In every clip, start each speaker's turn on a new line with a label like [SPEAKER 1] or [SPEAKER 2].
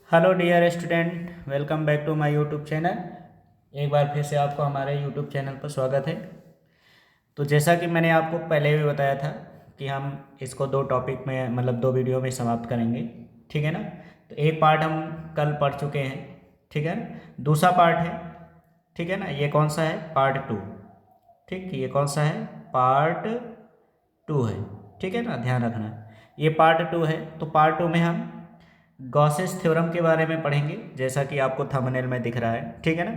[SPEAKER 1] Hello dear student, welcome back to my YouTube channel. एक बार फिर से आपको हमारे यूट्यूब चैनल पर स्वागत है। तो जैसा कि मैंने आपको पहले भी बताया था कि हम इसको दो टॉपिक में मतलब दो वीडियो में समाप्त करेंगे, ठीक है ना। तो एक पार्ट हम कल पढ़ चुके हैं, ठीक है ना। दूसरा पार्ट है, ठीक है ना। ये कौन सा है? Part two. ठीक, ये कौन सा है? पार्ट टू है, ठीक है ना। ध्यान रखना, ये पार्ट टू है। तो पार्ट टू में हम गॉसेस थ्योरम के बारे में पढ़ेंगे, जैसा कि आपको थंबनेल में दिख रहा है, ठीक है ना।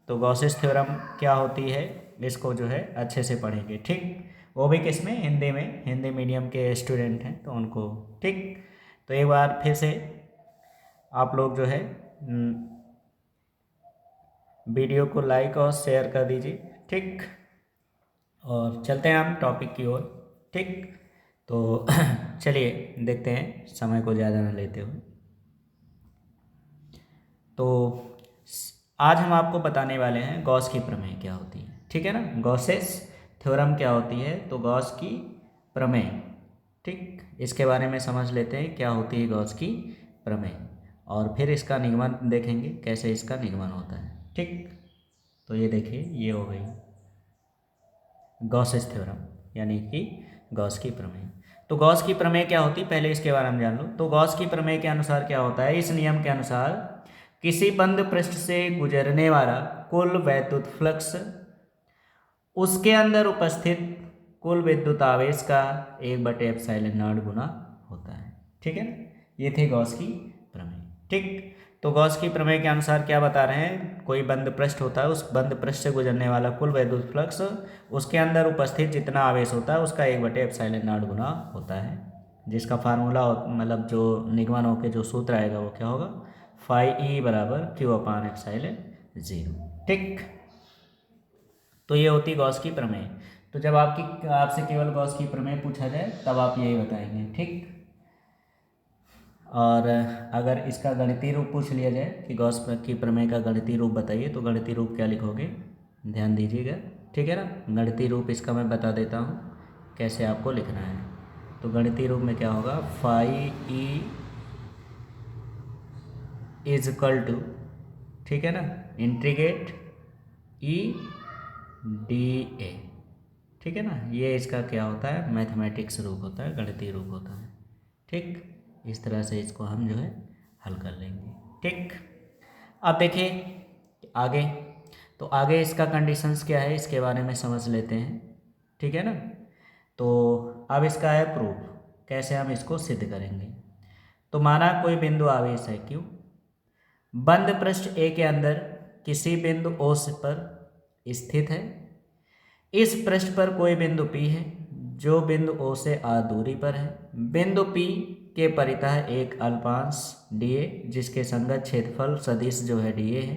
[SPEAKER 1] तो गॉसेस थ्योरम क्या होती है, इसको जो है अच्छे से पढ़ेंगे, ठीक। वो भी किस में? हिंदी में। हिंदी मीडियम के स्टूडेंट हैं तो उनको, ठीक। तो एक बार फिर से आप लोग जो है वीडियो को लाइक और शेयर कर दीजिए, ठीक। और चलते हैं हम टॉपिक की ओर, ठीक। तो चलिए देखते हैं, समय को ज़्यादा न लेते हुए। तो आज हम आपको बताने वाले हैं गॉस की प्रमेय क्या होती है, ठीक है ना। गॉसेस थ्योरम क्या होती है, तो गॉस की प्रमेय, ठीक। इसके बारे में समझ लेते हैं क्या होती है गॉस की प्रमेय, और फिर इसका निगमन देखेंगे कैसे इसका निगमन होता है, ठीक। तो ये देखिए, ये हो गई गॉसेस थ्योरम यानी कि गॉस की प्रमेय। तो गॉस की प्रमेय क्या होती है, पहले इसके बारे में जान लो। तो गॉस की प्रमेय के अनुसार क्या होता है, इस नियम के अनुसार किसी बंद पृष्ठ से गुजरने वाला कुल वैद्युत फ्लक्स उसके अंदर उपस्थित कुल विद्युत आवेश का 1/ε0 गुना होता है, ठीक है ना। ये थे गॉस की प्रमेय, ठीक। तो गॉस की प्रमेय के अनुसार क्या बता रहे हैं, कोई बंद पृष्ठ होता है, उस बंद पृष्ठ से गुजरने वाला कुल वैद्युत फ्लक्स उसके अंदर उपस्थित जितना आवेश होता है उसका 1/ε0 गुना होता है, जिसका फार्मूला मतलब जो निगमन होकर जो सूत्र आएगा वो क्या होगा, φE = Q/ε0, ठीक। तो ये होती गॉस की प्रमेय। तो जब आपसे केवल गॉस की प्रमेय पूछा जाए तब आप यही बताएंगे, ठीक। और अगर इसका गणितीय रूप पूछ लिया जाए कि गॉस की प्रमेय का गणितीय रूप बताइए, तो गणितीय रूप क्या लिखोगे, ध्यान दीजिएगा, ठीक है ना। गणितीय रूप इसका मैं बता देता हूँ कैसे आपको लिखना है। तो गणितीय रूप में क्या होगा, φE = ठीक है ना, इंटीग्रेट EdA, ठीक है ना। ये इसका क्या होता है, मैथमेटिक्स रूप होता है, गणितीय रूप होता है, ठीक। इस तरह से इसको हम जो है हल कर लेंगे, ठीक। अब देखिए आगे, तो आगे इसका कंडीशंस क्या है इसके बारे में समझ लेते हैं, ठीक है ना। तो अब इसका है प्रूफ, कैसे हम इसको सिद्ध करेंगे। तो माना कोई बिंदु आवेश है Q बंद पृष्ठ A के अंदर किसी बिंदु O पर स्थित है। इस पृष्ठ पर कोई बिंदु P है जो बिंदु O से r दूरी पर है। बिंदु P के परितः एक अल्पांश dA जिसके संगत क्षेत्रफल सदिश जो है dA है।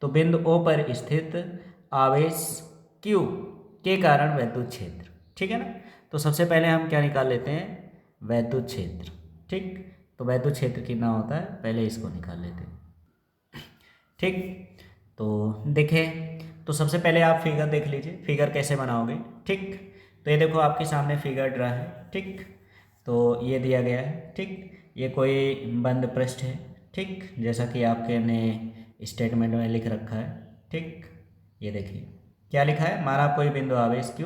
[SPEAKER 1] तो बिंदु O पर स्थित आवेश Q के कारण वैद्युत क्षेत्र, ठीक है ना। तो सबसे पहले हम क्या निकाल लेते हैं, वैद्युत क्षेत्र, ठीक। तो वैद्युत क्षेत्र कितना होता है, पहले इसको निकाल लेते हैं, ठीक। तो देखें, तो सबसे पहले आप फिगर देख लीजिए, फिगर कैसे बनाओगे, ठीक। तो ये देखो आपके सामने फिगर ड्रा है, ठीक। तो ये दिया गया है, ठीक। ये कोई बंद पृष्ठ है, ठीक, जैसा कि आपके ने स्टेटमेंट में लिख रखा है, ठीक। ये देखिए क्या लिखा है, माना कोई बिंदु आवेश Q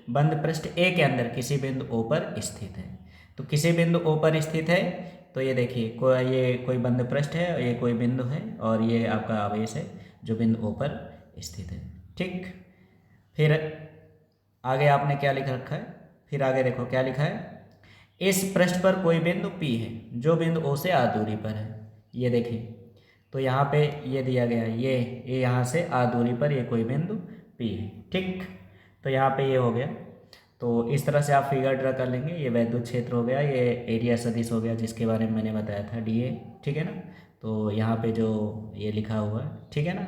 [SPEAKER 1] बंद पृष्ठ A के अंदर किसी बिंदु O पर स्थित है। तो किसी बिंदु O पर स्थित है, तो ये देखिए ये कोई बंद पृष्ठ है, ये कोई बिंदु है, और ये आपका आवेश है जो बिंदु O पर स्थित है, ठीक। फिर आगे आपने क्या लिख रखा है, फिर आगे देखो क्या लिखा है, इस पृष्ठ पर कोई बिंदु P है जो बिंदु O से r दूरी पर है। ये देखिए, तो यहाँ पे ये दिया गया है, ये यहाँ से r दूरी पर ये कोई बिंदु P है, ठीक। तो यहाँ पे ये हो गया। तो इस तरह से आप फिगर ड्रा कर लेंगे। ये वैद्युत क्षेत्र हो गया, ये एरिया सदिश हो गया जिसके बारे में मैंने बताया था dA, ठीक है ना। तो यहाँ पे जो ये लिखा हुआ है, ठीक है ना,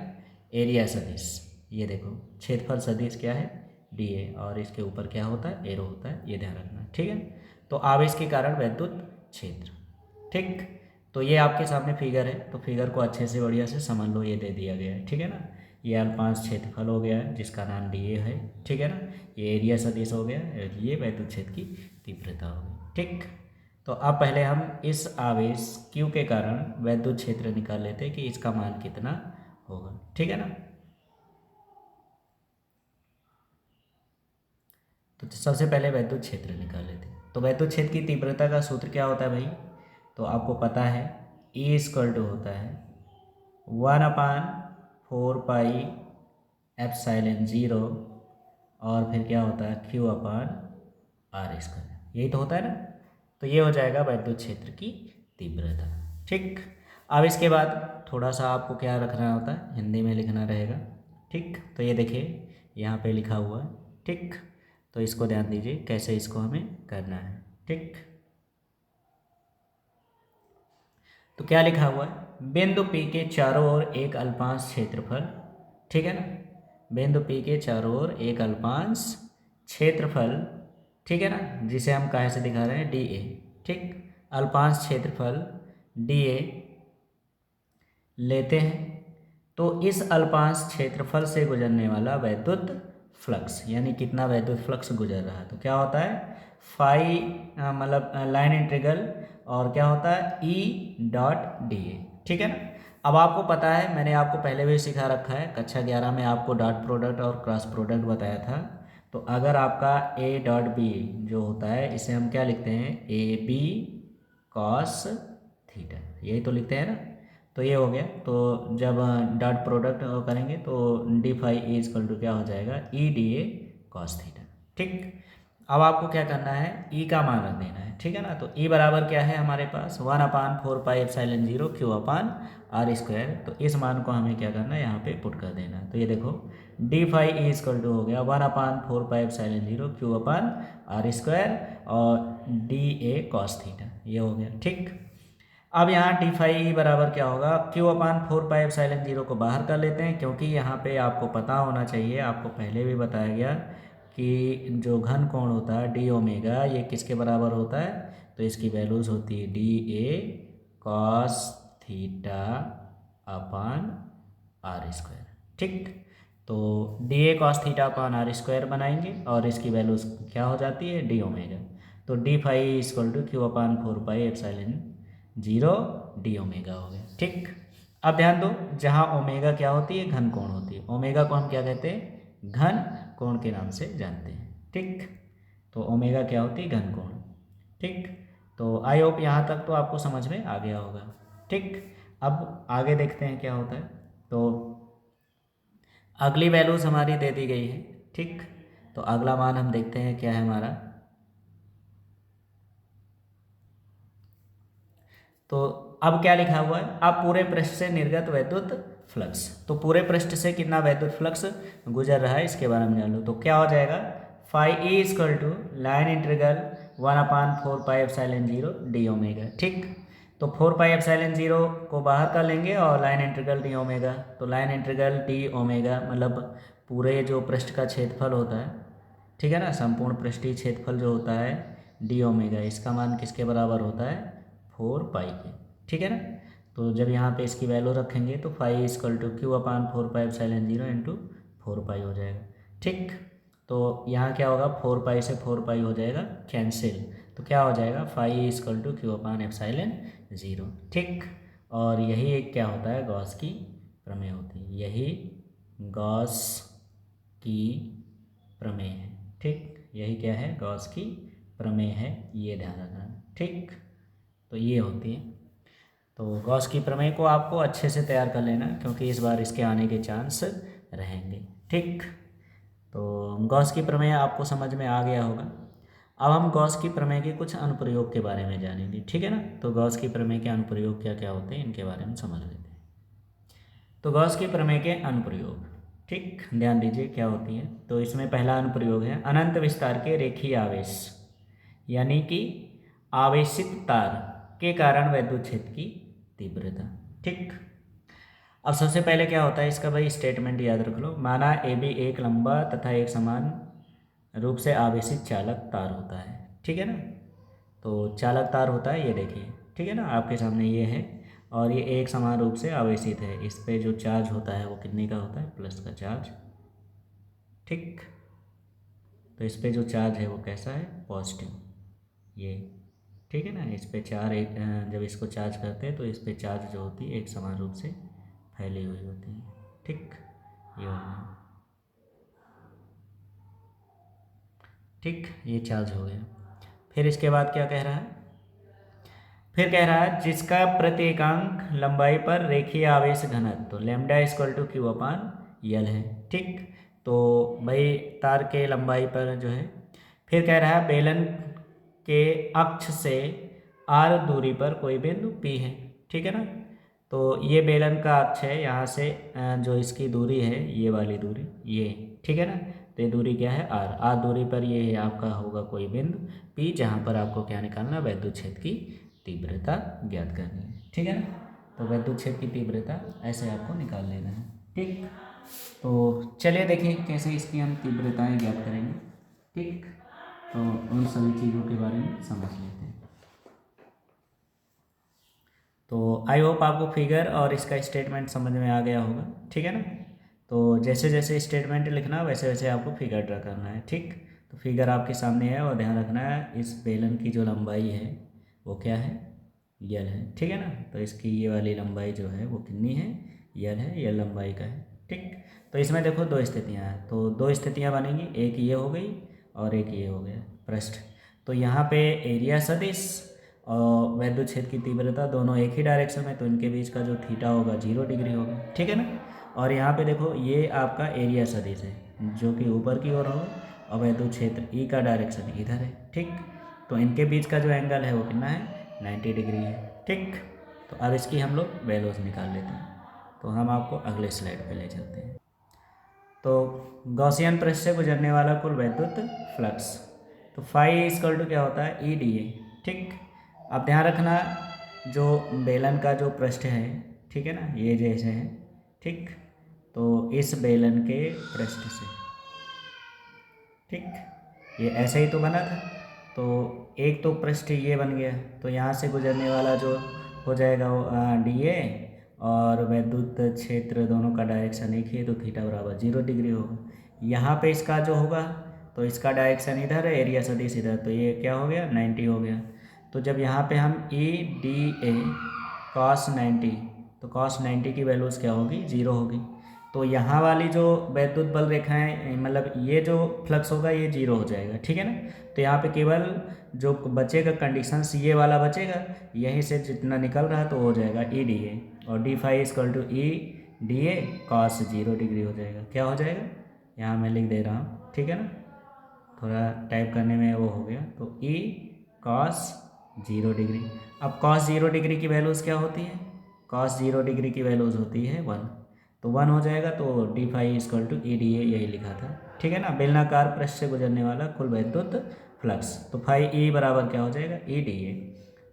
[SPEAKER 1] एरिया सदिश, ये देखो क्षेत्रफल सदिश क्या है, dA, और इसके ऊपर क्या होता है, एरो होता है, ये ध्यान रखना, ठीक है। तो आवेश के कारण वैद्युत क्षेत्र, ठीक। तो ये आपके सामने फिगर है, तो फिगर को अच्छे से बढ़िया से समझ लो, ये दे दिया गया है, ठीक है ना। ये अल्पांश क्षेत्रफल हो गया है जिसका नाम dA है, ठीक है ना। ये एरिया सदिश हो गया, ये वैद्युत क्षेत्र की तीव्रता हो गई, ठीक। तो अब पहले हम इस आवेश Q के कारण वैद्युत क्षेत्र निकाल लेते हैं कि इसका मान कितना होगा, ठीक है ना। तो सबसे पहले वैद्युत क्षेत्र निकाल लेते हैं। तो वैद्युत क्षेत्र की तीव्रता का सूत्र क्या होता है भाई, तो आपको पता है E इक्वल टू होता है 1/4πε0 और फिर क्या होता है Q/r², यही तो होता है ना। तो ये हो जाएगा वैद्युत क्षेत्र की तीव्रता, ठीक। अब इसके बाद थोड़ा सा आपको क्या रखना होता है, हिंदी में लिखना रहेगा, ठीक। तो ये देखिए यहाँ पे लिखा हुआ है, ठीक। तो इसको ध्यान दीजिए कैसे इसको हमें करना है, ठीक। तो क्या लिखा हुआ है, बिंदु P के चारों ओर एक अल्पांश क्षेत्रफल, ठीक है ना। बिंदु P के चारों ओर एक अल्पांश क्षेत्रफल, ठीक है ना, जिसे हम कहाँ से दिखा रहे हैं, DA, ठीक। अल्पांश क्षेत्रफल DA लेते हैं। तो इस अल्पांश क्षेत्रफल से गुजरने वाला वैद्युत फ्लक्स, यानी कितना वैद्युत फ्लक्स गुजर रहा है, तो क्या होता है फाई मतलब लाइन इंटीग्रल, और क्या होता है E.dA, ठीक है ना। अब आपको पता है, मैंने आपको पहले भी सिखा रखा है, कक्षा 11 में आपको डॉट प्रोडक्ट और क्रॉस प्रोडक्ट बताया था। तो अगर आपका A.B जो होता है, इसे हम क्या लिखते हैं, AB cos थीटा, यही तो लिखते हैं ना। तो ये हो गया। तो जब डॉट प्रोडक्ट करेंगे तो d∅ क्या हो जाएगा E.dA cos थीटा, ठीक। अब आपको क्या करना है, E का मान रख देना है, ठीक है ना। तो E बराबर क्या है हमारे पास 1/4πε0 Q/r²। तो इस मान को हमें क्या करना है, यहाँ पे पुट कर देना है। तो ये देखो d∅ हो गया 1/4πε0 Q/r² और dA cos थीटा, ये हो गया, ठीक। अब यहाँ d∅ बराबर क्या होगा, Q/4πε0 को बाहर कर लेते हैं, क्योंकि यहाँ पे आपको पता होना चाहिए, आपको पहले भी बताया गया कि जो घन कोण होता है डी ओमेगा, ये किसके बराबर होता है, तो इसकी वैल्यूज होती है DA cos theta upon r², ठीक। तो DA cos theta upon r² बनाएंगे और इसकी वैल्यूज क्या हो जाती है d ओमेगा। तो d∅ Q/4πε0 d ओमेगा हो गया, ठीक। अब ध्यान दो, जहाँ ओमेगा क्या होती है, घन कोण होती है, ओमेगा को हम क्या कहते हैं, घन कोण के नाम से जानते हैं, ठीक। तो ओमेगा क्या होती है, घन कोण, ठीक। तो आई होप यहाँ तक तो आपको समझ में आ गया होगा, ठीक। अब आगे देखते हैं क्या होता है। तो अगली वैल्यूज हमारी दे दी गई है, ठीक। तो अगला मान हम देखते हैं क्या है हमारा। तो अब क्या लिखा हुआ है, अब पूरे पृष्ठ से निर्गत वैद्युत फ्लक्स, तो पूरे पृष्ठ से कितना वैद्युत फ्लक्स गुजर रहा है इसके बारे में जान लो। तो क्या हो जाएगा, φE line integral 1/4πε0 d omega, ठीक। तो 4πε0 को बाहर कर लेंगे और लाइन इंटीग्रल d ओमेगा, तो लाइन इंटीग्रल d ओमेगा मतलब पूरे जो पृष्ठ का क्षेत्रफल होता है, ठीक है ना, संपूर्ण पृष्ठीय क्षेत्रफल जो होता है d ओमेगा, इसका मान किसके बराबर होता है 4π के, ठीक है ना। तो जब यहाँ पे इसकी वैल्यू रखेंगे तो φ Q/4πε0 इंटू 4π हो जाएगा, ठीक। तो यहाँ क्या होगा, 4π से 4π हो जाएगा कैंसिल, तो क्या हो जाएगा φ Q/ε0, ठीक। और यही एक क्या होता है, गॉस की प्रमेय होती है, यही गॉस की प्रमेय है, ठीक। यही क्या है, गॉस की प्रमेय है, ये ध्यान रखना, ठीक। तो ये होती है। तो गॉस की प्रमेय को आपको अच्छे से तैयार कर लेना, क्योंकि इस बार इसके आने के चांस रहेंगे, ठीक। तो गॉस की प्रमेय आपको समझ में आ गया होगा। अब हम गॉस की प्रमेय के कुछ अनुप्रयोग के बारे में जानेंगे, ठीक है ना। तो गॉस की प्रमेय के अनुप्रयोग क्या क्या होते हैं, इनके बारे में समझ लेते हैं। तो गॉस की प्रमेय के अनुप्रयोग, ठीक, ध्यान दीजिए क्या होती है। तो इसमें पहला अनुप्रयोग है अनंत विस्तार के रेखीय आवेश, यानी कि आवेशित तार के कारण वैद्युत क्षेत्र की तीव्रता, ठीक। अब सबसे पहले क्या होता है इसका भाई स्टेटमेंट याद रख लो, माना AB एक लंबा तथा एक समान रूप से आवेशित चालक तार होता है, ठीक है ना। तो चालक तार होता है, ये देखिए, ठीक है ना, आपके सामने ये है, और ये एक समान रूप से आवेशित है। इस पे जो चार्ज होता है वो कितने का होता है, प्लस का चार्ज, ठीक। तो इस पे जो चार्ज है वो कैसा है, पॉजिटिव, ये ठीक है ना। इस पे चार एक जब इसको चार्ज करते हैं तो इस पे चार्ज जो होती है एक समान रूप से फैली हुई होती है। ठीक, ये हो गया। ठीक, ये चार्ज हो गया। फिर इसके बाद क्या कह रहा है, फिर कह रहा है जिसका प्रत्येकांक लंबाई पर रेखीय आवेश घनत्व तो लैम्डा इक्वल टू क्यू अपान यल है। ठीक, तो भाई तार के लंबाई पर जो है, फिर कह रहा है बेलन के अक्ष से आर दूरी पर कोई बिंदु पी है। ठीक है ना, तो ये बेलन का अक्ष है, यहाँ से जो इसकी दूरी है ये वाली दूरी ये, ठीक है ना। तो ये दूरी क्या है, आर। आर दूरी पर ये आपका होगा कोई बिंदु पी, जहाँ पर आपको क्या निकालना, वैद्युत क्षेत्र की तीव्रता ज्ञात करनी है। ठीक है ना, तो वैद्युत क्षेत्र की तीव्रता ऐसे आपको निकाल लेना है। ठीक, तो चलिए देखें कैसे इसकी हम तीव्रताएं ज्ञात करेंगे। ठीक, तो उन सभी चीज़ों के बारे में समझ लेते हैं। तो आई होप आपको फिगर और इसका स्टेटमेंट समझ में आ गया होगा। ठीक है ना, तो जैसे जैसे स्टेटमेंट लिखना वैसे वैसे आपको फिगर ड्रा करना है। ठीक, तो फिगर आपके सामने है और ध्यान रखना है इस बेलन की जो लंबाई है वो क्या है, यल है। ठीक है ना, तो इसकी ये वाली लंबाई जो है वो कितनी है, यल है, यल लंबाई का है। ठीक, तो इसमें देखो दो स्थितियाँ हैं, तो दो स्थितियाँ बनेंगी, एक ये हो गई और एक ये हो गया पृष्ठ। तो यहाँ पे एरिया सदिश और वैद्युत क्षेत्र की तीव्रता दोनों एक ही डायरेक्शन में, तो इनके बीच का जो थीटा होगा 0 डिग्री होगा। ठीक है ना, और यहाँ पे देखो ये आपका एरिया सदिश है जो कि ऊपर की ओर होगा और वैद्युत क्षेत्र ई का डायरेक्शन इधर है। ठीक, तो इनके बीच का जो एंगल है वो कितना है, 90 डिग्री है। ठीक, तो अब इसकी हम लोग वैल्यूज निकाल लेते हैं। तो हम आपको अगले स्लाइड पे ले चलते हैं। तो गॉसियन पृष्ठ से गुजरने वाला कुल वैद्युत फ्लक्स, तो फाई इक्वल टू क्या होता है, ई डी ए। ठीक, अब ध्यान रखना जो बेलन का जो पृष्ठ है, ठीक है ना, ये जैसे है। ठीक, तो इस बेलन के पृष्ठ से, ठीक, ये ऐसे ही तो बना था, तो एक तो पृष्ठ ये बन गया, तो यहाँ से गुजरने वाला जो हो जाएगा वो डी ए, और वैद्युत क्षेत्र दोनों का डायरेक्शन एक ही है, तो थीटा बराबर 0 डिग्री होगा। यहाँ पे इसका जो होगा, तो इसका डायरेक्शन इधर है, एरिया सदिश इधर, तो ये क्या हो गया, 90 हो गया। तो जब यहाँ पे हम ई डी ए कॉस 90, तो कॉस 90 की वैल्यूज़ क्या होगी, 0 होगी। तो यहाँ वाली जो वैद्युत बल रेखाएं, मतलब ये जो फ्लक्स होगा ये 0 हो जाएगा। ठीक है ना, तो यहाँ पे केवल जो बचेगा कंडीशंस ये वाला बचेगा, यहीं से जितना निकल रहा तो हो जाएगा ई डी ए, और D phi equal to E D A cos 0 degree हो जाएगा। क्या हो जाएगा, यहाँ मैं लिख दे रहा हूँ, ठीक है ना, थोड़ा टाइप करने में वो हो गया, तो ई कॉस 0 डिग्री। अब कॉस 0 डिग्री की वैल्यूज़ क्या होती है, कॉस 0 डिग्री की वैल्यूज़ होती है 1, तो 1 हो जाएगा, तो D phi equal to E D A यही लिखा था। ठीक है ना, बेलनाकार पृष्ठ से गुजरने वाला कुल वैद्युत फ्लक्स, तो फाई ई बराबर क्या हो जाएगा, ई डी ए।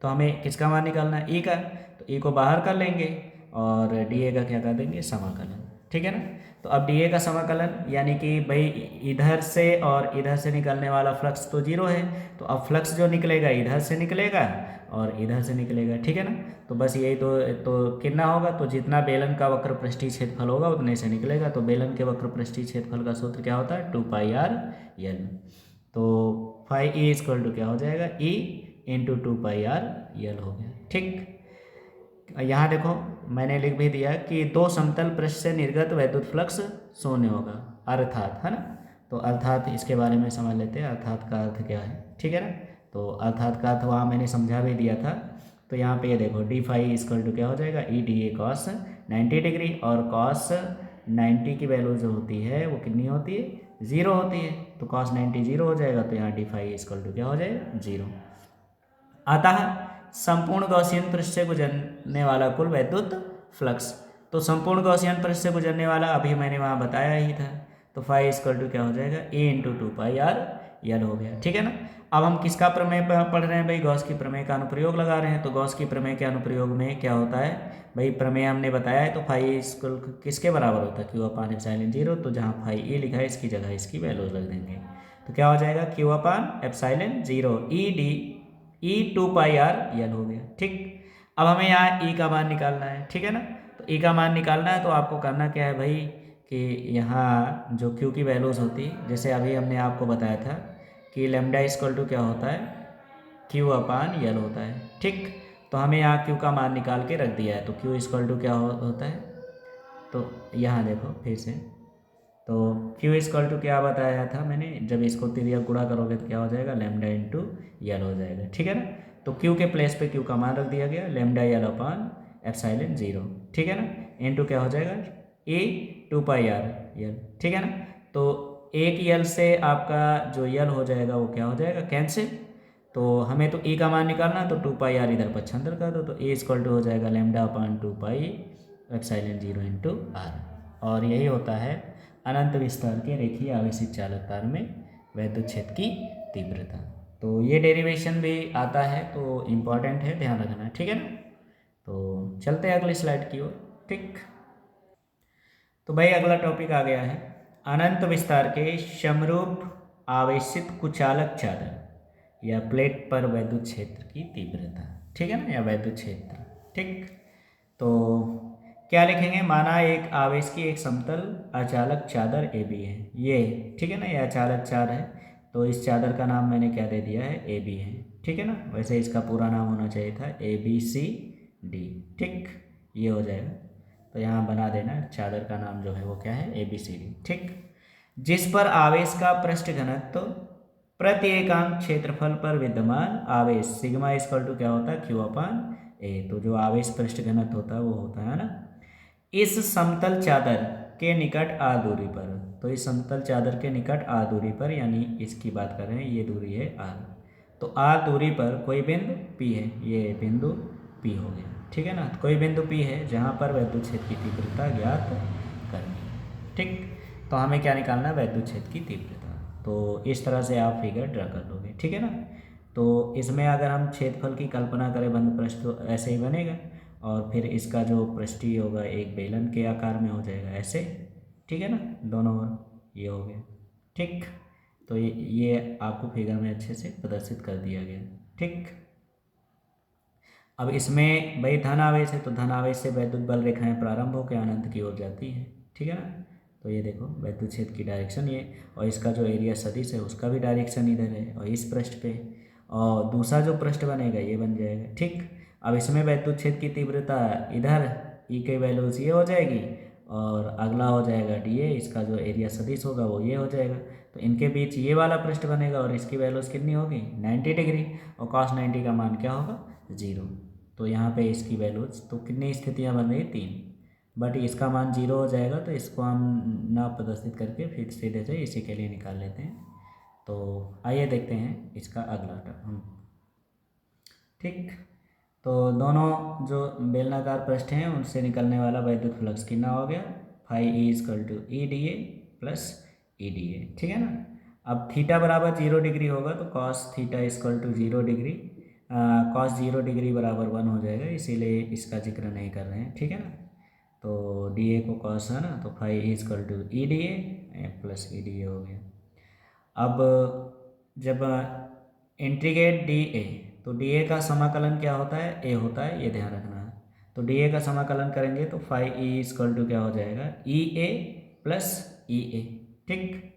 [SPEAKER 1] तो हमें किसका मान निकालना है, ई का, तो ई को बाहर कर लेंगे और डी ए का क्या कर देंगे, समाकलन। ठीक है ना, तो अब डी ए का समाकलन यानी कि भाई इधर से और इधर से निकलने वाला फ्लक्स तो 0 है, तो अब फ्लक्स जो निकलेगा इधर से निकलेगा और इधर से निकलेगा। ठीक है ना, तो बस यही तो कितना होगा, तो जितना बेलन का वक्र पृष्ठीय क्षेत्रफल होगा उतने से निकलेगा। तो बेलन के वक्र पृष्ठीय क्षेत्रफल का सूत्र क्या होता है, 2 पाई आर यल। तो फाई ई इक्वल टू क्या हो जाएगा, E into 2 pi R L हो गया। ठीक, यहाँ देखो मैंने लिख भी दिया कि दो समतल पृष्ठ से निर्गत वैद्युत फ्लक्स शून्य होगा, अर्थात, है ना। तो अर्थात इसके बारे में समझ लेते हैं, अर्थात का अर्थ क्या है। ठीक है ना, तो अर्थात का अर्थ वहाँ मैंने समझा भी दिया था। तो यहाँ पे ये देखो डी फाई इक्वल टू क्या हो जाएगा, ई डी ए कॉस 90 डिग्री, और कॉस 90 की वैल्यू जो होती है वो कितनी होती है, 0 होती है, तो कॉस 90 0 हो जाएगा, तो यहाँ डी फाई इक्वल टू क्या हो जाएगा, 0। अतः संपूर्ण गॉसियन पृष्ठ से गुजरने वाला कुल वैद्युत फ्लक्स, तो संपूर्ण गॉसियन पृष्ठ से गुजरने वाला अभी मैंने वहाँ बताया ही था, तो फाई इक्वल टू क्या हो जाएगा, ए इंटू 2 पाई आर यल हो गया। ठीक है ना, अब हम किसका प्रमेय पढ़ रहे हैं भाई, गॉस की प्रमेय का अनुप्रयोग लगा रहे हैं। तो गॉस की प्रमेय के अनुप्रयोग में क्या होता है भाई, प्रमेय हमने बताया है, तो फाई इक्वल किसके बराबर होता है, क्यू अपान एप्सिलॉन 0, तो जहाँ फाई ए लिखा है इसकी जगह इसकी वैल्यूज रख देंगे, तो क्या हो जाएगा, Q upon epsilon 0 E D E 2 pi R L हो गया। ठीक, अब हमें यहाँ ई का मान निकालना है। ठीक है ना, तो ई का मान निकालना है तो आपको करना क्या है भाई, कि यहाँ जो क्यू की वैल्यूज़ होती, जैसे अभी हमने आपको बताया था कि लैम्डा इक्वल टू क्या होता है, क्यू अपान यल होता है। ठीक, तो हमें यहाँ क्यू का मान निकाल के रख दिया है, तो क्यू इक्वल टू क्या होता है, तो यहाँ देखो फिर से, तो क्यू इक्वल टू क्या बताया था मैंने, जब इसको तिर्यक गुणा करोगे तो क्या हो जाएगा, लैम्डा इंटू यल हो जाएगा। ठीक है ना, तो क्यू के प्लेस पे क्यू का मान रख दिया गया, लैम्डा यल अपान एप्सिलॉन 0। ठीक है ना, इंटू क्या हो जाएगा, ए 2 पाई आर यल। ठीक है ना, तो एक यल से आपका जो यल हो जाएगा वो क्या हो जाएगा, कैंसिल। तो हमें तो ए का मान निकालना, तो 2 पाई आर इधर पक्षांतर कर दो, तो ए इक्वल टू हो जाएगा lambda upon 2 pi epsilon 0 into R. और यही होता है अनंत विस्तार के रेखीय आवेशित चालक तार में वैद्युत क्षेत्र की तीव्रता। तो ये डेरिवेशन भी आता है, तो इम्पॉर्टेंट है, ध्यान रखना। ठीक है ना, तो चलते हैं अगली स्लाइड की ओर। ठीक, तो भाई अगला टॉपिक आ गया है अनंत विस्तार के समरूप आवेशित कुचालक चादर या प्लेट पर वैद्युत क्षेत्र की तीव्रता। ठीक है ना, या वैद्युत क्षेत्र। ठीक, तो क्या लिखेंगे, माना एक आवेश की एक समतल अचालक चादर ए बी है, ये। ठीक है ना, ये अचालक चादर है, तो इस चादर का नाम मैंने क्या दे दिया है, ए बी है। ठीक है ना, वैसे इसका पूरा नाम होना चाहिए था ए बी सी डी। ठीक, ये हो जाएगा, तो यहाँ बना देना, चादर का नाम जो है वो क्या है, ए बी सी डी। ठीक, जिस पर आवेश का पृष्ठ घनत्व प्रति एकांक क्षेत्रफल पर विद्यमान आवेश सिग्मा इक्वल टू क्या होता है, क्यू अपान ए। तो जो आवेश पृष्ठ घनत्व होता है वो होता है ना, इस समतल चादर के निकट आ दूरी पर। तो इस समतल चादर के निकट आ दूरी पर, यानी इसकी बात कर रहे हैं, ये दूरी है आर। तो आर दूरी पर कोई बिंदु पी है, ये बिंदु पी हो गया। ठीक है ना, तो कोई बिंदु पी है जहाँ पर वैद्युत क्षेत्र की तीव्रता ज्ञात करनी है। ठीक, तो हमें क्या निकालना है, वैद्युत क्षेत्र की तीव्रता। तो इस तरह से आप फिगर ड्रा कर लोगे। ठीक है ना, तो इसमें अगर हम क्षेत्रफल की कल्पना करें बंद पृष्ठ, तो ऐसे ही बनेगा, और फिर इसका जो पृष्ठीय होगा एक बेलन के आकार में हो जाएगा ऐसे। ठीक है ना, दोनों ओर ये हो गया। ठीक, तो ये आपको फिगर में अच्छे से प्रदर्शित कर दिया गया। ठीक, अब इसमें भाई धन आवेश है, तो धन आवेश से वैद्युत बल रेखाएं प्रारंभ होकर अनंत की ओर जाती हैं। ठीक है ना, तो ये देखो वैद्युत क्षेत्र की डायरेक्शन ये, और इसका जो एरिया सदिश है उसका भी डायरेक्शन इधर है, और इस पृष्ठ पे, और दूसरा जो पृष्ठ बनेगा ये बन जाएगा। ठीक, अब इसमें वैद्युत क्षेत्र की तीव्रता इधर ई के वैल्यूज ये हो जाएगी, और अगला हो जाएगा डी ए, इसका जो एरिया सदिश होगा वो ये हो जाएगा। तो इनके बीच ये वाला पृष्ठ बनेगा, और इसकी वैल्यूज कितनी होगी, 90 डिग्री, और cos 90 का मान क्या होगा, 0। तो यहाँ पे इसकी वैल्यूज तो कितनी स्थितियाँ बन रही, 3, बट इसका मान 0 हो जाएगा, तो इसको हम ना प्रदर्शित करके फिर सीधे से इसी के लिए निकाल लेते हैं। तो आइए देखते हैं इसका अगला टर्म। ठीक, तो दोनों जो बेलनाकार पृष्ठ हैं उनसे निकलने वाला वैद्युत फ्लक्स कितना हो गया, phi E equal to E D A plus E D A. ठीक है ना, अब थीटा बराबर 0 डिग्री होगा, तो cos theta equal to 0 degree, cos 0 degree बराबर 1 हो जाएगा, इसीलिए इसका जिक्र नहीं कर रहे हैं। ठीक है ना, तो डी ए को कॉस है ना, तो phi E equal to E D A plus E D A हो गया। अब जब इंटीग्रेट डी ए, तो डी ए का समाकलन क्या होता है, ए होता है, ये ध्यान रखना है। तो डी ए का समाकलन करेंगे तो फाई ई इक्वल टू क्या हो जाएगा, ई ए प्लस ई ए। ठीक,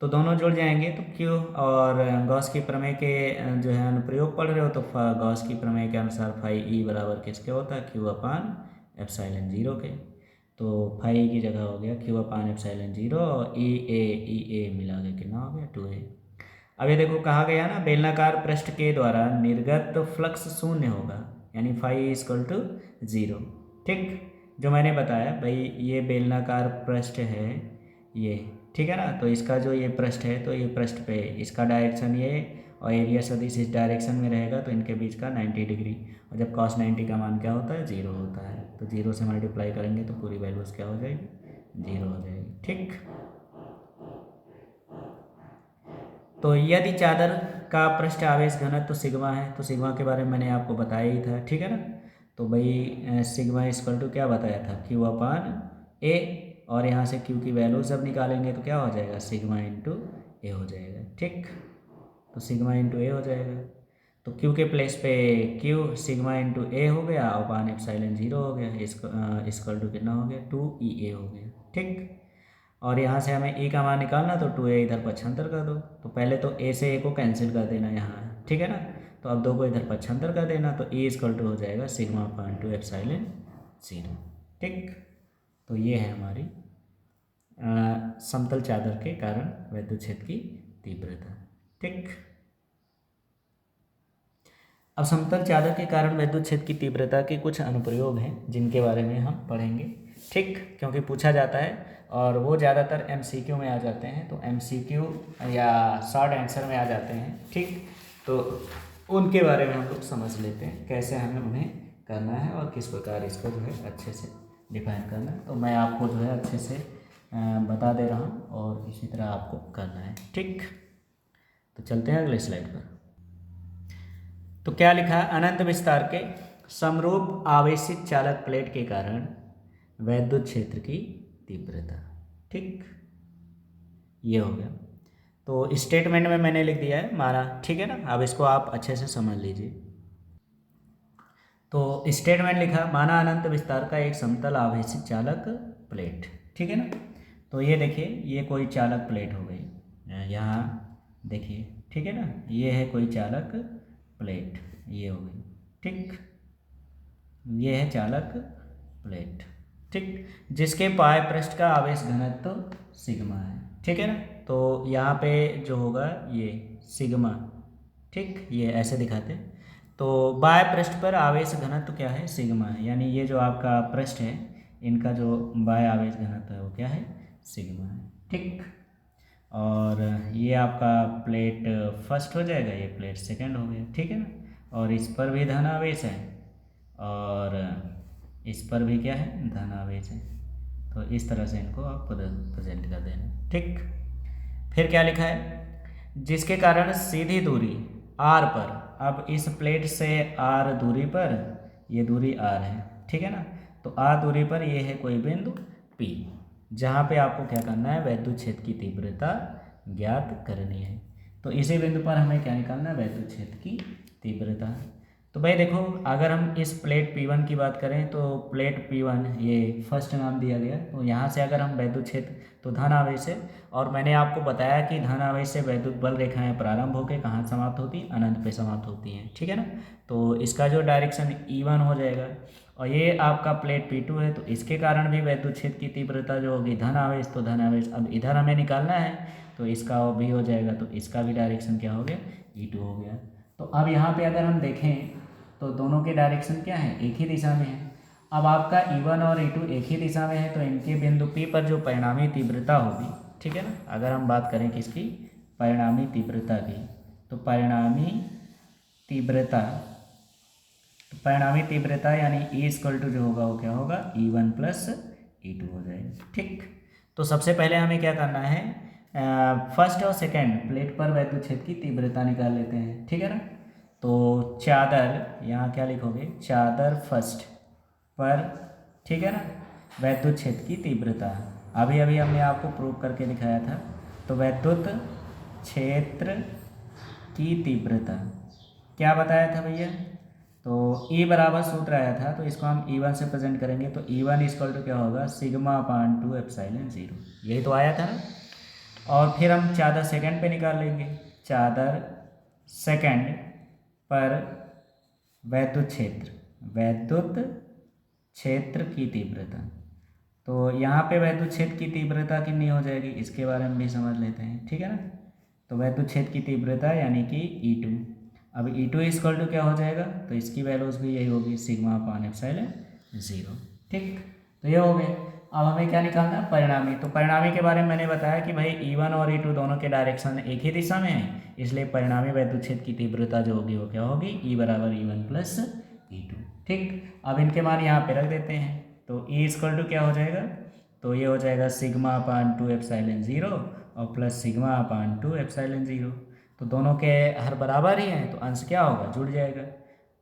[SPEAKER 1] तो दोनों जुड़ जाएंगे, तो क्यू, और गॉस की प्रमेय के जो है अनुप्रयोग पढ़ रहे हो, तो गॉस की प्रमेय के अनुसार फाई ई बराबर किसके होता है, क्यू अपान एप्सिलॉन 0 के। तो फाई की जगह हो गया क्यू अपान एप्सिलॉन 0, और ई ए मिला के कितना हो गया, 2a। अब ये देखो कहा गया ना, बेलनाकार पृष्ठ के द्वारा निर्गत फ्लक्स शून्य होगा, यानी फाई इक्वल टू 0। ठीक, जो मैंने बताया भाई, ये बेलनाकार पृष्ठ है ये। ठीक है ना, तो इसका जो ये पृष्ठ है, तो ये पृष्ठ पे इसका डायरेक्शन ये, और एरिया सदिश इस डायरेक्शन में रहेगा, तो इनके बीच का 90 डिग्री, और जब cos 90 का मान क्या होता है, 0 होता है, तो 0 से मल्टीप्लाई करेंगे तो पूरी वैल्यूज क्या हो जाएगी, 0 हो जाएगी। ठीक, तो यदि चादर का पृष्ठ आवेश घनत्व तो सिग्मा है, तो सिग्मा के बारे में मैंने आपको बताया ही था। ठीक है ना, तो भाई सिग्मा इक्वल टू क्या बताया था, क्यू अपान ए, और यहाँ से क्यू की वैल्यू जब निकालेंगे तो क्या हो जाएगा, सिग्मा इंटू ए हो जाएगा। ठीक, तो सिग्मा इंटू ए हो जाएगा, तो क्यू के प्लेस पे क्यू सिग्मा इंटू ए हो गया, अपान एप्सिलॉन 0 हो गया, इक्वल टू कितना हो गया, 2 हो गया। ठीक, और यहाँ से हमें ए का मान निकालना, तो 2a इधर पक्षांतर कर दो, तो पहले तो ए से ए को कैंसिल कर देना यहाँ। ठीक है ना, तो तो अब 2 को इधर पक्षांतर कर देना, तो E इक्वल टू हो जाएगा सिग्मा अपान 2 एप्सिलॉन 0। ठीक, तो ये है हमारी समतल चादर के कारण वैद्युत क्षेत्र की तीव्रता। ठीक, अब समतल चादर के कारण वैद्युत क्षेत्र की तीव्रता के कुछ अनुप्रयोग हैं जिनके बारे में हम पढ़ेंगे। ठीक, क्योंकि पूछा जाता है और वो ज़्यादातर MCQ में आ जाते हैं, तो MCQ या शॉर्ट आंसर में आ जाते हैं। ठीक, तो उनके बारे में हम लोग समझ लेते हैं कैसे हमें उन्हें करना है और किस प्रकार इसको जो है अच्छे से डिफाइन करना है। तो मैं आपको जो है अच्छे से बता दे रहा हूँ और इसी तरह आपको करना है। ठीक, तो चलते हैं अगले स्लाइड पर। तो क्या लिखा है, अनंत विस्तार के समरूप आवेशित चालक प्लेट के कारण वैद्युत क्षेत्र की तीव्रता। ठीक, ये हो गया। तो स्टेटमेंट में मैंने लिख दिया है माना, ठीक है ना। अब इसको आप अच्छे से समझ लीजिए। तो स्टेटमेंट लिखा, माना अनंत विस्तार का एक समतल आवेशित चालक प्लेट, ठीक है ना। तो ये देखिए, ये कोई चालक प्लेट हो गई, यहाँ देखिए, ठीक है ना। ये है कोई चालक प्लेट, ये हो गई। ठीक, ये है चालक प्लेट। ठीक, जिसके पाए पृष्ठ का आवेश घनत्व सिग्मा है, ठीक है ना। तो यहाँ पे जो होगा ये सिग्मा, ठीक, ये ऐसे दिखाते हैं। तो बाह्य पृष्ठ पर आवेश घनत्व क्या है, सिग्मा है। यानी ये जो आपका पृष्ठ है, इनका जो बाह्य आवेश घनत्व है वो क्या है, सिग्मा है। ठीक, और ये आपका प्लेट फर्स्ट हो जाएगा, ये प्लेट सेकंड हो गया, ठीक है ना। और इस पर भी धन आवेश है और इस पर भी क्या है, धन आवेश है। तो इस तरह से इनको आप प्रेजेंट कर देना। ठीक, फिर क्या लिखा है, जिसके कारण सीधी दूरी r पर, अब इस प्लेट से r दूरी पर, ये दूरी r है, ठीक है ना। तो r दूरी पर ये है कोई बिंदु P, जहाँ पे आपको क्या करना है, वैद्युत क्षेत्र की तीव्रता ज्ञात करनी है। तो इसी बिंदु पर हमें क्या निकालना है, वैद्युत क्षेत्र की तीव्रता। तो भाई देखो, अगर हम इस प्लेट P1 की बात करें तो प्लेट P1 ये फर्स्ट नाम दिया गया। तो यहाँ से अगर हम वैद्युत क्षेत्र, तो धन आवेश है, और मैंने आपको बताया कि धन आवेश से वैद्युत बल रेखाएं प्रारंभ होकर कहाँ समाप्त होती हैं, अनंत पे समाप्त होती हैं, ठीक है ना। तो इसका जो डायरेक्शन E1 हो जाएगा, और ये आपका प्लेट P2 है, तो इसके कारण भी वैद्युत क्षेत्र की तीव्रता जो होगी धन आवेश, तो धन आवेश अब इधर हमें निकालना है, तो इसका भी हो जाएगा, तो इसका भी डायरेक्शन क्या हो गया, E2 हो गया। तो अब यहाँ पे अगर हम देखें तो दोनों के डायरेक्शन क्या है, एक ही दिशा में है। अब आपका E1 और E2 एक ही दिशा में है, तो इनके बिंदु P पर जो परिणामी तीव्रता होगी, ठीक है ना। अगर हम बात करें किसकी, परिणामी तीव्रता की, तो परिणामी तीव्रता यानी E इक्वल टू जो होगा वो क्या होगा, E1 प्लस E2 हो जाएगा। ठीक, तो सबसे पहले हमें क्या करना है, फर्स्ट और सेकेंड प्लेट पर वैद्युत क्षेत्र की तीव्रता निकाल लेते हैं, ठीक है ना। तो चादर, यहाँ क्या लिखोगे, चादर फर्स्ट पर, ठीक है ना, वैद्युत क्षेत्र की तीव्रता अभी अभी हमने आपको प्रूव करके दिखाया था। तो वैद्युत क्षेत्र की तीव्रता क्या बताया था भैया, तो E बराबर सूत्र आया था, तो इसको हम E1 से प्रेजेंट करेंगे। तो E1 इक्वल टू क्या होगा, सिग्मा अपान 2 एप्सिलॉन 0, यही तो आया था ना। और फिर हम चादर सेकंड पे निकाल लेंगे, चादर सेकंड पर वैद्युत क्षेत्र की तीव्रता। तो यहाँ पे वैद्युत क्षेत्र की तीव्रता कितनी हो जाएगी, इसके बारे में भी समझ लेते हैं, ठीक है ना। तो वैद्युत क्षेत्र की तीव्रता यानी कि E2, अब E2 इक्वल टू क्या हो जाएगा, तो इसकी वैल्यूज भी यही होगी, सिग्मा अपान एप्सिलॉन 0। ठीक, तो ये हो गए। अब हमें क्या निकालना है, परिणामी। तो परिणामी के बारे में मैंने बताया कि भाई E1 और E2 दोनों के डायरेक्शन एक ही दिशा में है, इसलिए परिणामी वैद्युत क्षेत्र की तीव्रता जो होगी वो क्या होगी, E बराबर E1 प्लस E2। ठीक, अब इनके मान यहाँ पे रख देते हैं। तो E इक्वल टू क्या हो जाएगा, तो ये हो जाएगा सिग्मा अपान 2 एप्सिलॉन 0 और प्लस सिग्मा अपान 2 एप्सिलॉन 0। तो दोनों के हर बराबर ही हैं, तो अंश क्या होगा, जुड़ जाएगा।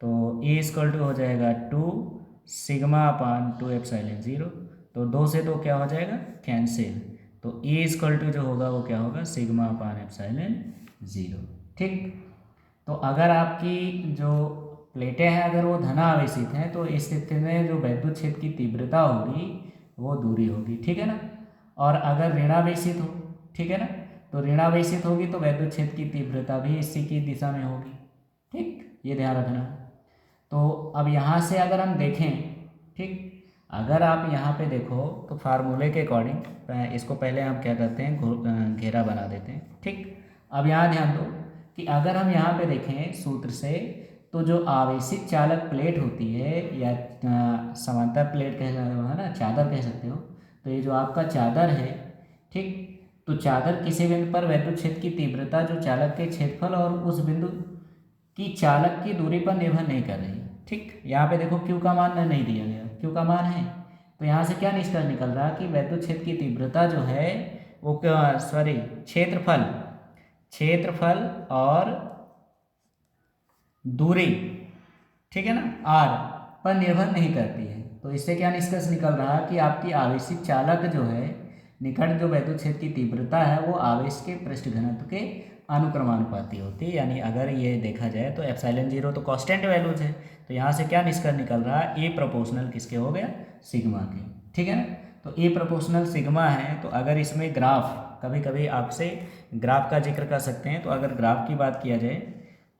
[SPEAKER 1] तो E इक्वल टू हो जाएगा 2 सिग्मा अपान 2 एप्सिलॉन 0। तो 2 से 2 क्या हो जाएगा, कैंसिल। तो E इक्वल टू जो होगा वो क्या होगा, सिग्मा अपान एप्सिलॉन 0। ठीक, तो अगर आपकी जो प्लेटें हैं अगर वो धनावेशित हैं, तो इस स्थिति में जो वैद्युत क्षेत्र की तीव्रता होगी वो दूरी होगी, ठीक है ना। और अगर ऋणावेशित हो, ठीक है ना, तो ऋणावेशित होगी तो वैद्युत क्षेत्र की तीव्रता भी इसी की दिशा में होगी। ठीक, ये ध्यान रखना। तो अब यहाँ से अगर हम देखें, ठीक, अगर आप यहाँ पे देखो तो फार्मूले के अकॉर्डिंग इसको पहले हम क्या करते हैं, घेरा बना देते हैं, ठीक। अब यहाँ ध्यान दो कि अगर हम यहाँ पे देखें सूत्र से, तो जो आवेशित चालक प्लेट होती है या समांतर प्लेट कह सकते हो, है ना, चादर कह सकते हो, तो ये जो आपका चादर है, ठीक, तो चादर किसी बिंदु पर वैद्युत क्षेत्र की तीव्रता जो चालक के क्षेत्रफल और उस बिंदु की चालक की दूरी पर निर्भर नहीं कर रही, ठीक। यहाँ पे देखो क्यू का मान नहीं दिया गया, क्यू का मान है, तो यहाँ से क्या निष्कर्ष निकल रहा कि वैद्युत क्षेत्र की तीव्रता जो है वो क्षेत्रफल क्षेत्रफल और दूरी, ठीक है ना, आर पर निर्भर नहीं करती है। तो इससे क्या निष्कर्ष निकल रहा कि आपकी आवेशित चालक जो है निकट जो वैद्युत क्षेत्र की तीव्रता है वो आवेश के पृष्ठ घनत्व के अनुक्रमानुपाती होती है। यानी अगर ये देखा जाए तो एप्सिलॉन 0 तो कांस्टेंट वैल्यूज है, तो यहाँ से क्या निष्कर्ष निकल रहा है, ए प्रोपोर्शनल किसके हो गया, सिग्मा के, ठीक है ना। तो ए प्रोपोर्शनल सिग्मा है, तो अगर इसमें ग्राफ, कभी कभी आपसे ग्राफ का जिक्र कर सकते हैं, तो अगर ग्राफ की बात किया जाए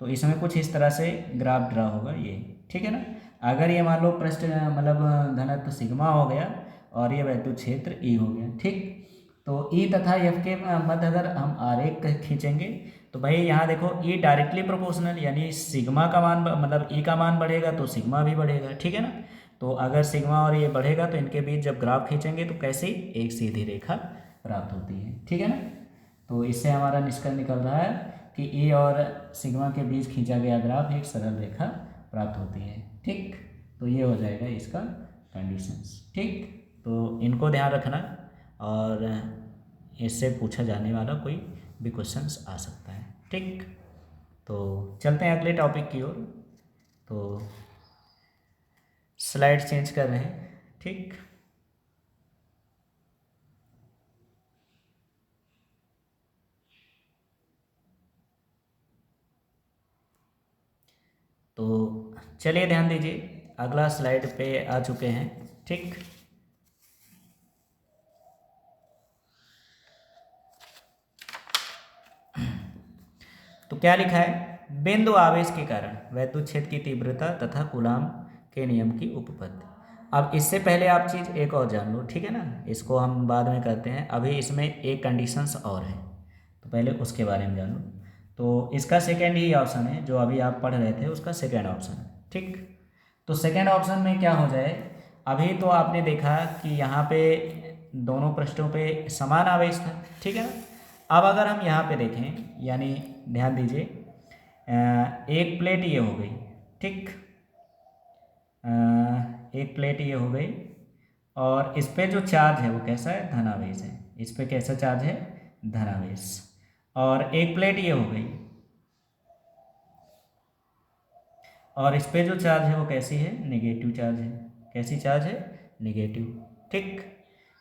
[SPEAKER 1] तो इसमें कुछ इस तरह से ग्राफ ड्रा होगा ये, ठीक है ना। अगर ये मान लो पृष्ठ मतलब घनत्व सिग्मा हो गया और ये वैद्युत क्षेत्र ई हो गया, ठीक। तो ई तथा एफ के मध्य अगर हम आरेख खींचेंगे तो भाई यहाँ देखो ई डायरेक्टली प्रोपोर्शनल, यानी सिग्मा का मान मतलब ई का मान बढ़ेगा तो सिग्मा भी बढ़ेगा, ठीक है ना। तो अगर सिग्मा और ये बढ़ेगा तो इनके बीच जब ग्राफ खींचेंगे तो कैसी एक सीधी रेखा प्राप्त होती है, ठीक है ना। तो इससे हमारा निष्कर्ष निकल रहा है कि ए और सिग्मा के बीच खींचा गया ग्राफ एक सरल रेखा प्राप्त होती है, ठीक। तो ये हो जाएगा इसका कंडीशंस, ठीक। तो इनको ध्यान रखना और इससे पूछा जाने वाला कोई भी क्वेश्चंस आ सकता है, ठीक। तो चलते हैं अगले टॉपिक की ओर। तो स्लाइड चेंज कर रहे हैं, ठीक। तो चलिए ध्यान दीजिए, अगला स्लाइड पे आ चुके हैं, ठीक। तो क्या लिखा है, बिंदु आवेश के कारण वैद्युत क्षेत्र की तीव्रता तथा कूलाम के नियम की उपपत्ति। अब इससे पहले आप चीज़ एक और जान लो, ठीक है ना, इसको हम बाद में करते हैं, अभी इसमें एक कंडीशंस और है, तो पहले उसके बारे में जान लो। तो इसका सेकेंड ही ऑप्शन है जो अभी आप पढ़ रहे थे, उसका सेकेंड ऑप्शन है, ठीक। तो सेकेंड ऑप्शन में क्या हो जाए, अभी तो आपने देखा कि यहाँ पे दोनों पृष्ठों पे समान आवेश था, ठीक है ना। अब अगर हम यहाँ पे देखें, यानी ध्यान दीजिए, एक प्लेट ये हो गई, ठीक, एक प्लेट ये हो गई और इस पे जो चार्ज है वो कैसा है, धनावेश है, इस पे कैसा चार्ज है, धनावेश। और एक प्लेट ये हो गई और इस पे जो चार्ज है वो कैसी है, नेगेटिव चार्ज है, कैसी चार्ज है, नेगेटिव, ठीक।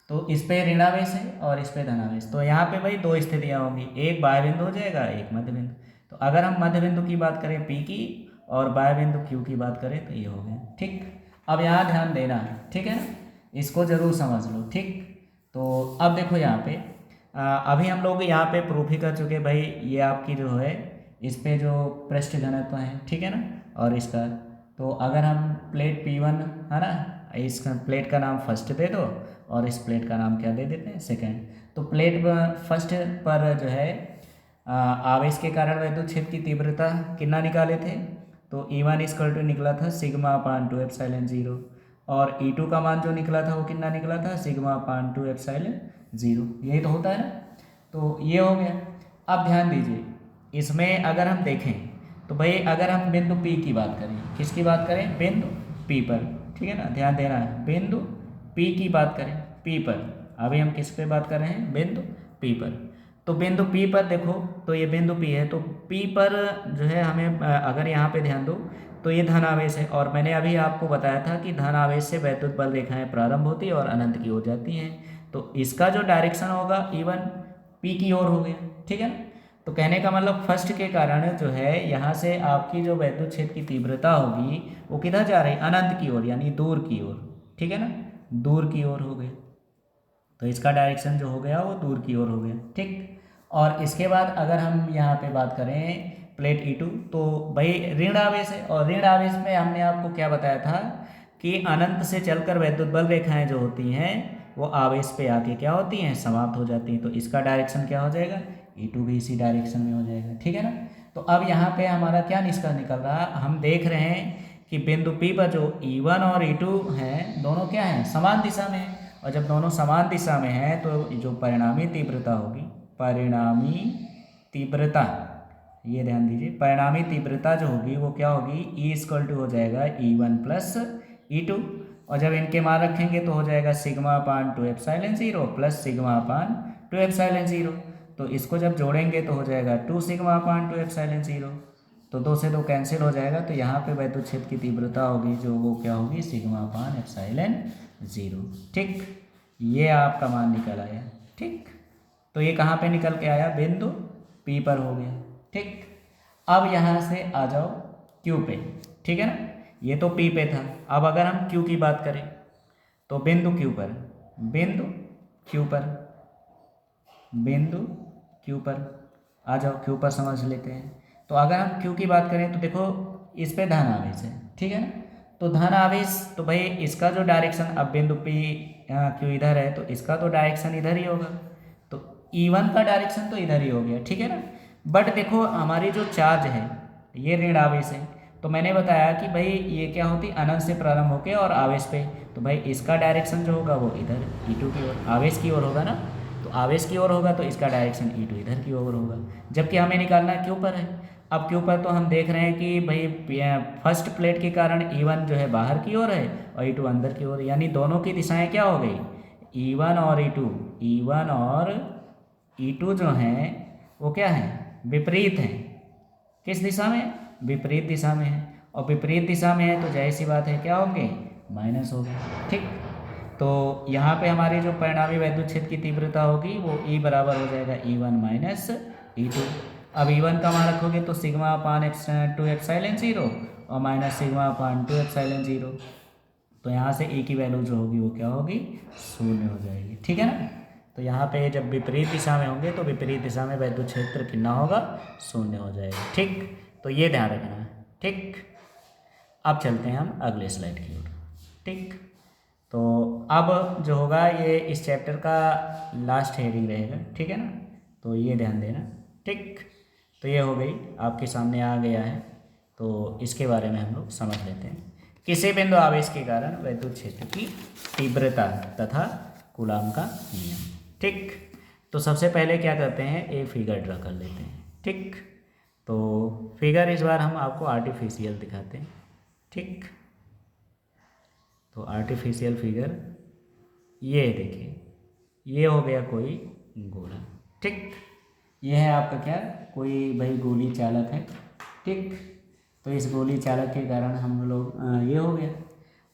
[SPEAKER 1] तो इस पे ऋणावेश है और इस पे धनावेश। तो यहाँ पे भाई दो स्थितियाँ होंगी, एक बाह्य बिंदु हो जाएगा, एक मध्य बिंदु। तो अगर हम मध्य बिंदु की बात करें पी की और बाह्य बिंदु क्यू की बात करें तो ये हो गया, ठीक। अब यहाँ ध्यान देना है, ठीक है ना, इसको जरूर समझ लो, ठीक। तो अब देखो यहाँ पे अभी हम लोग यहाँ पे प्रूफ ही कर चुके भाई, ये आपकी जो है इस पे जो पृष्ठ घनत्व है, ठीक है ना, और इसका, तो अगर हम प्लेट P1 है ना, इस प्लेट का नाम फर्स्ट दे दो और इस प्लेट का नाम क्या दे देते हैं, सेकंड। तो प्लेट फर्स्ट पर जो है आवेश के कारण वैद्युत क्षेत्र की तीव्रता कितना निकाले थे, तो E1 = निकला था σ/2 एप्सिलॉन 0 और E2 का मान जो निकला था वो कितना निकला था, σ/2 एप्सिलॉन 0। यही तो होता है ना। तो ये हो गया। अब ध्यान दीजिए, इसमें अगर हम देखें तो भाई अगर हम बिंदु P की बात करें, किसकी बात करें, बिंदु P पर, ठीक है ना, ध्यान देना है, बिंदु P की बात करें, P पर, अभी हम किस पे बात कर रहे हैं, बिंदु P पर। तो बिंदु P पर देखो, तो ये बिंदु P है, तो P पर जो है हमें अगर यहाँ पे ध्यान दो तो ये धन आवेश है, और मैंने अभी आपको बताया था कि धन आवेश से वैद्युत बल रेखाएं प्रारंभ होती है और अनंत की हो जाती हैं। तो इसका जो डायरेक्शन होगा E1 P की ओर हो गया, ठीक है ना। तो कहने का मतलब फर्स्ट के कारण जो है यहाँ से आपकी जो वैद्युत क्षेत्र की तीव्रता होगी वो किधर जा रही है, अनंत की ओर, यानी दूर की ओर, ठीक है ना, दूर की ओर हो गया। तो इसका डायरेक्शन जो हो गया वो दूर की ओर हो गया, ठीक। और इसके बाद अगर हम यहाँ पे बात करें प्लेट E2, तो भाई ऋण आवेश है, और ऋण आवेश में हमने आपको क्या बताया था कि अनंत से चलकर वैद्युत बल रेखाएं जो होती हैं वो आवेश पे आके क्या होती हैं, समाप्त हो जाती हैं। तो इसका डायरेक्शन क्या हो जाएगा, E2 भी इसी डायरेक्शन में हो जाएगा, ठीक है ना। तो अब यहाँ पे हमारा क्या निष्कर्ष निकल रहा है, हम देख रहे हैं कि बिंदु P पर जो E1 और E2 हैं दोनों क्या हैं, समान दिशा में हैं, और जब दोनों समान दिशा में हैं तो जो परिणामी तीव्रता होगी, परिणामी तीव्रता, ये ध्यान दीजिए, परिणामी तीव्रता जो होगी वो क्या होगी, E = हो जाएगा E1 + E2, और जब इनके मान रखेंगे तो हो जाएगा σ/2ε0 प्लस σ/2ε0। तो इसको जब जोड़ेंगे तो हो जाएगा 2σ/2ε0, तो 2 से 2 कैंसिल हो जाएगा। तो यहाँ पे वैद्युत क्षेत्र की तीव्रता होगी जो वो क्या होगी, σ/ε0। ठीक, ये आपका मान निकल आया। ठीक, तो ये कहाँ पे निकल के आया, बिंदु P पर हो गया। ठीक, अब यहाँ से आ जाओ Q पे, ठीक है ना, ये तो P पे था। अब अगर हम Q की बात करें तो बिंदु Q पर, बिंदु Q पर, बिंदु Q पर आ जाओ, Q पर समझ लेते हैं। तो अगर हम Q की बात करें तो देखो इस पे धन आवेश है, ठीक है ना, तो धन आवेश, तो भाई इसका जो डायरेक्शन, अब बिंदु P Q इधर है तो इसका तो डायरेक्शन इधर ही होगा, तो E1 का डायरेक्शन तो इधर ही हो गया, ठीक है ना। बट देखो हमारी जो चार्ज है ये ऋण आवेश है, तो मैंने बताया कि भाई ये क्या होती, अनंत से प्रारंभ होके और आवेश पे, तो भाई इसका डायरेक्शन जो होगा वो इधर E2 की ओर, आवेश की ओर होगा ना, तो आवेश की ओर होगा तो इसका डायरेक्शन E2 इधर की ओर होगा। जबकि हमें निकालना Q पर है। अब Q पर तो हम देख रहे हैं कि भाई फर्स्ट प्लेट के कारण E1 जो है बाहर की ओर है और E2 अंदर की ओर, यानी दोनों की दिशाएं क्या हो गई, E1 और E2, E1 और E2 जो हैं वो क्या है, विपरीत हैं। किस दिशा में, विपरीत दिशा में है, और विपरीत दिशा में है तो जाहिर सी बात है क्या होंगे, माइनस होगा। ठीक, तो यहाँ पे हमारी जो परिणामी वैद्युत क्षेत्र की तीव्रता होगी वो E बराबर हो जाएगा E1 - E2। अब E1 का मान रखोगे तो σ/2ε0 और माइनस σ/2ε0, तो यहाँ से E की वैल्यू जो होगी वो क्या होगी, 0 हो जाएगी, ठीक है ना। तो यहाँ पे जब विपरीत दिशा में होंगे तो विपरीत दिशा में वैद्युत क्षेत्र कितना होगा, 0 हो जाएगा। ठीक, तो ये ध्यान रखना है। ठीक, अब चलते हैं हम अगले स्लाइड की ओर। ठीक, तो अब जो होगा ये इस चैप्टर का लास्ट हेडिंग रहेगा, ठीक है ना, तो ये ध्यान देना। ठीक, तो ये हो गई, आपके सामने आ गया है, तो इसके बारे में हम लोग समझ लेते हैं। किसी बिंदु आवेश के कारण वैद्युत क्षेत्र की तीव्रता तथा कूलाम का नियम। ठीक, तो सबसे पहले क्या करते हैं, एक फिगर ड्रा कर लेते हैं। ठीक, तो फिगर इस बार हम आपको आर्टिफिशियल दिखाते हैं। ठीक, तो आर्टिफिशियल फिगर ये देखिए, ये हो गया कोई गोला। ठीक, ये है आपका क्या, कोई भाई गोली चालक है। ठीक, तो इस गोली चालक के कारण हम लोग ये हो गया।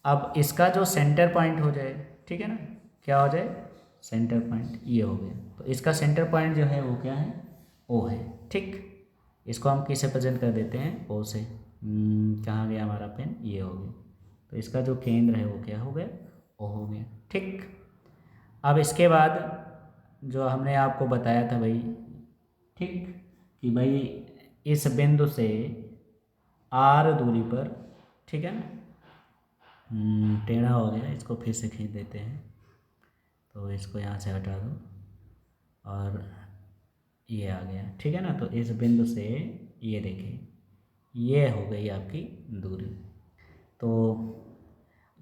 [SPEAKER 1] अब इसका जो सेंटर पॉइंट हो जाए, ठीक है ना, क्या हो जाए, सेंटर पॉइंट ये हो गया, तो इसका सेंटर पॉइंट जो है वो क्या है, O है। ठीक, इसको हम किससे प्रेजेंट कर देते हैं, O से। कहाँ गया हमारा पेन, ये हो गया, तो इसका जो केंद्र है वो क्या हो गया, O हो गया। ठीक, अब इसके बाद जो हमने आपको बताया था भाई, ठीक, कि भाई इस बिंदु से R दूरी पर, ठीक है ना, टेढ़ा हो गया, इसको फिर से खींच देते हैं, तो इसको यहाँ से हटा दो और ये आ गया, ठीक है ना। तो इस बिंदु से ये देखिए, ये हो गई आपकी दूरी, तो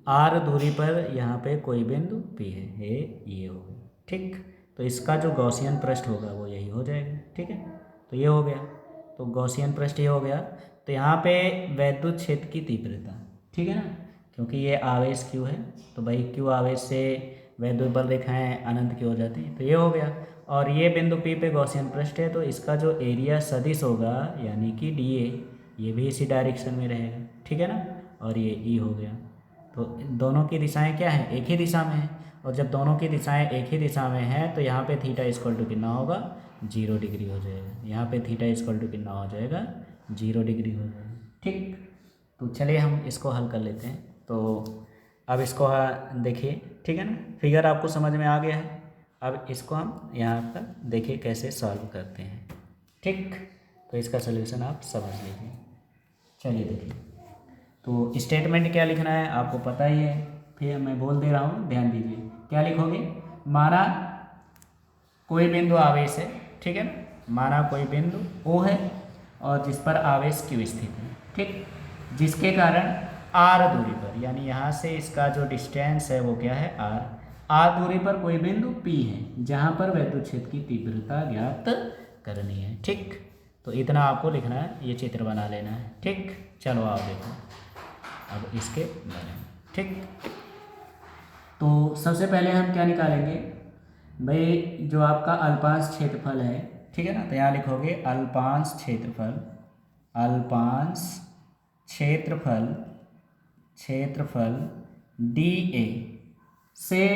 [SPEAKER 1] R दूरी पर यहाँ पे कोई बिंदु P है, ये हो गया। ठीक, तो इसका जो गॉसियन पृष्ठ होगा वो यही हो जाएगा। ठीक है, तो ये हो गया, तो गॉसियन पृष्ठ ये हो गया। तो यहाँ पे वैद्युत क्षेत्र की तीव्रता, ठीक है ना, क्योंकि ये आवेश Q है, तो भाई Q आवेश से वैद्युत बल रेखाएं अनंत की हो जाती है, तो ये हो गया। और ये बिंदु P पे गॉसियन पृष्ठ है, तो इसका जो एरिया सदिश होगा यानी कि DA, ये भी इसी डायरेक्शन में रहेगा, ठीक है ना, और ये E हो गया। तो दोनों की दिशाएं क्या हैं, एक ही दिशा में है, और जब दोनों की दिशाएं एक ही दिशा में हैं तो यहाँ पे थीटा इक्वल टू कितना होगा, 0 डिग्री हो जाएगा। यहाँ पे थीटा इक्वल टू कितना हो जाएगा, 0 डिग्री हो जाएगा। ठीक, तो चलिए हम इसको हल कर लेते हैं। तो अब इसको देखिए, ठीक है ना, फिगर आपको समझ में आ गया है। अब इसको हम यहाँ पर देखिए कैसे सॉल्व करते हैं। ठीक, तो इसका सोल्यूशन आप समझ लीजिए। चलिए देखिए, तो स्टेटमेंट क्या लिखना है आपको पता ही है, फिर मैं बोल दे रहा हूँ, ध्यान दीजिए। क्या लिखोगे, माना कोई बिंदु आवेश है, ठीक है ना, माना कोई बिंदु ओ है और जिस पर आवेश Q स्थित है, ठीक, जिसके कारण r दूरी पर, यानी यहाँ से इसका जो डिस्टेंस है वो क्या है, r दूरी पर कोई बिंदु P है जहाँ पर विद्युत क्षेत्र की तीव्रता ज्ञात करनी है, ठीक। तो इतना आपको लिखना है, ये चित्र बना लेना है, ठीक। चलो आओ देखो अब इसके बारे में, ठीक। तो सबसे पहले हम क्या निकालेंगे भाई, जो आपका अल्पांश क्षेत्रफल है, ठीक है ना, तो यहाँ लिखोगे अल्पांश क्षेत्रफल, अल्पांश क्षेत्रफल, क्षेत्रफल डी ए से